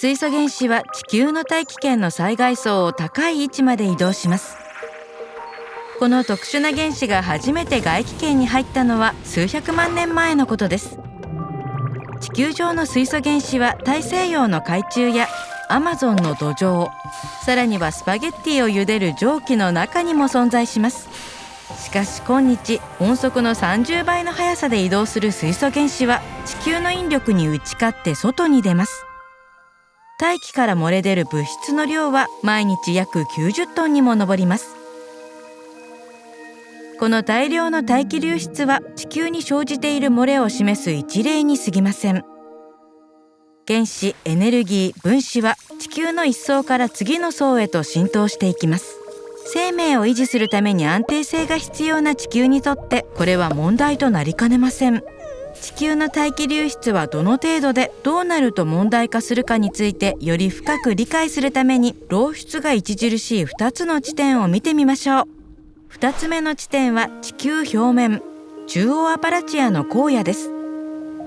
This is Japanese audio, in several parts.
水素原子は地球の大気圏の最外層を高い位置まで移動します。この特殊な原子が初めて外気圏に入ったのは数百万年前のことです。地球上の水素原子は大西洋の海中やアマゾンの土壌、さらにはスパゲッティを茹でる蒸気の中にも存在します。しかし今日、音速の30倍の速さで移動する水素原子は地球の引力に打ち勝って外に出ます。大気から漏れ出る物質の量は毎日約90トンにも上ります。この大量の大気流出は地球に生じている漏れを示す一例に過ぎません。原子、エネルギー、分子は地球の一層から次の層へと浸透していきます。生命を維持するために安定性が必要な地球にとってこれは問題となりかねません。地球の大気流出はどの程度でどうなると問題化するかについてより深く理解するために漏出が著しい2つの地点を見てみましょう。2つ目の地点は地球表面、中央アパラチアの荒野です。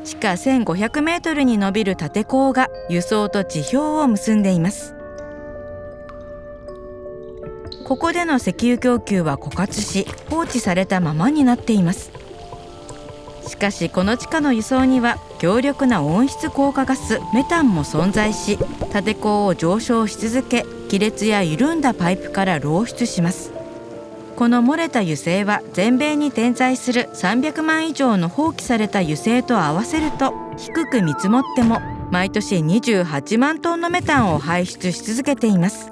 地下1500メートルに伸びる縦坑が輸送と地表を結んでいます。ここでの石油供給は枯渇し放置されたままになっています。しかしこの地下の輸送には強力な温室効果ガスメタンも存在し、縦坑を上昇し続け、亀裂や緩んだパイプから漏出します。この漏れた油性は全米に点在する300万以上の放棄された油性と合わせると、低く見積もっても毎年28万トンのメタンを排出し続けています。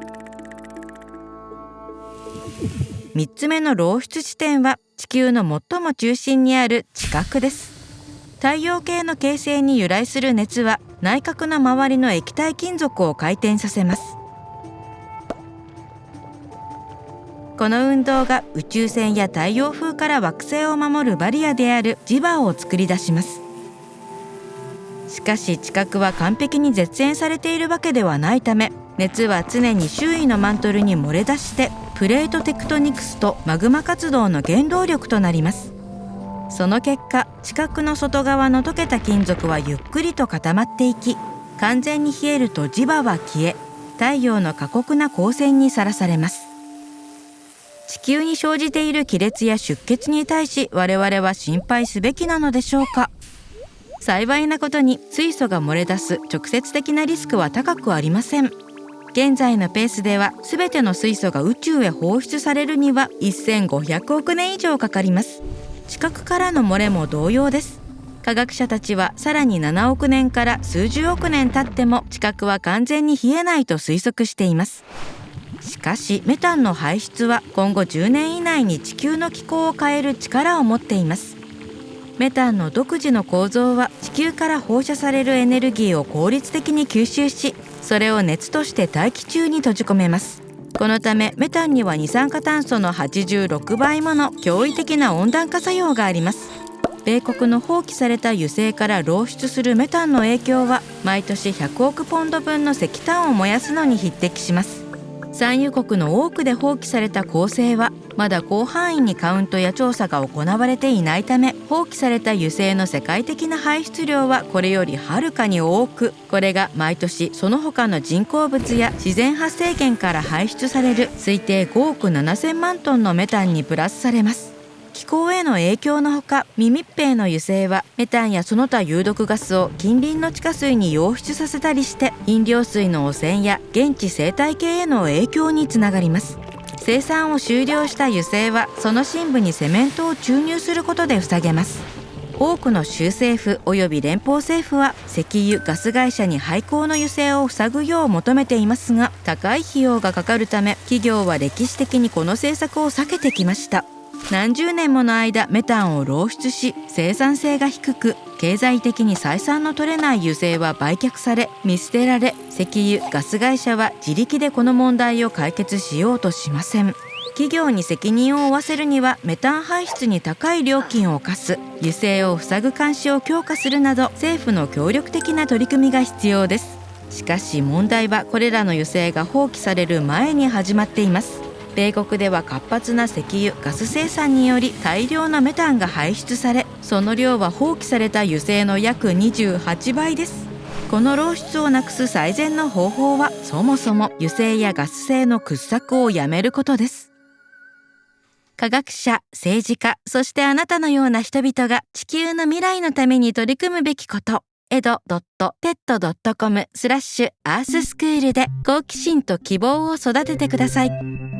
3つ目の漏出地点は地球の最も中心にある地殻です。太陽系の形成に由来する熱は内核の周りの液体金属を回転させます。この運動が宇宙船や太陽風から惑星を守るバリアである磁場を作り出します。しかし地殻は完璧に絶縁されているわけではないため、熱は常に周囲のマントルに漏れ出してプレートテクトニクスとマグマ活動の原動力となります。その結果、地殻の外側の溶けた金属はゆっくりと固まっていき、完全に冷えると磁場は消え、太陽の過酷な光線にさらされます。地球に生じている亀裂や出血に対し我々は心配すべきなのでしょうか。幸いなことに水素が漏れ出す直接的なリスクは高くありません。現在のペースでは全ての水素が宇宙へ放出されるには1500億年以上かかります。地殻からの漏れも同様です。科学者たちはさらに7億年から数十億年経っても地殻は完全に冷えないと推測しています。しかしメタンの排出は今後10年以内に地球の気候を変える力を持っています。メタンの独自の構造は地球から放射されるエネルギーを効率的に吸収し、それを熱として大気中に閉じ込めます。このためメタンには二酸化炭素の86倍もの驚異的な温暖化作用があります。米国の放棄された油性から漏出するメタンの影響は毎年100億ポンド分の石炭を燃やすのに匹敵します。産油国の多くで放棄された恒星はまだ広範囲にカウントや調査が行われていないため、放棄された油性の世界的な排出量はこれよりはるかに多く、これが毎年その他の人工物や自然発生源から排出される推定5億7000万トンのメタンにプラスされます。気候への影響のほか、未密閉の油性はメタンやその他有毒ガスを近隣の地下水に溶出させたりして、飲料水の汚染や現地生態系への影響につながります。生産を終了した油性はその深部にセメントを注入することで塞げます。多くの州政府および連邦政府は石油・ガス会社に廃坑の油性を塞ぐよう求めていますが、高い費用がかかるため企業は歴史的にこの政策を避けてきました。何十年もの間メタンを漏出し、生産性が低く経済的に採算の取れない油性は売却され見捨てられ、石油・ガス会社は自力でこの問題を解決しようとしません。企業に責任を負わせるにはメタン排出に高い料金を課す、油性を塞ぐ監視を強化するなど政府の協力的な取り組みが必要です。しかし問題はこれらの油性が放棄される前に始まっています。米国では活発な石油・ガス生産により大量のメタンが排出され、その量は放棄された油性の約28倍です。この漏出をなくす最善の方法は、そもそも油性やガス製の掘削をやめることです。科学者、政治家、そしてあなたのような人々が地球の未来のために取り組むべきこと。edo.ted.com/earthschool で好奇心と希望を育ててください。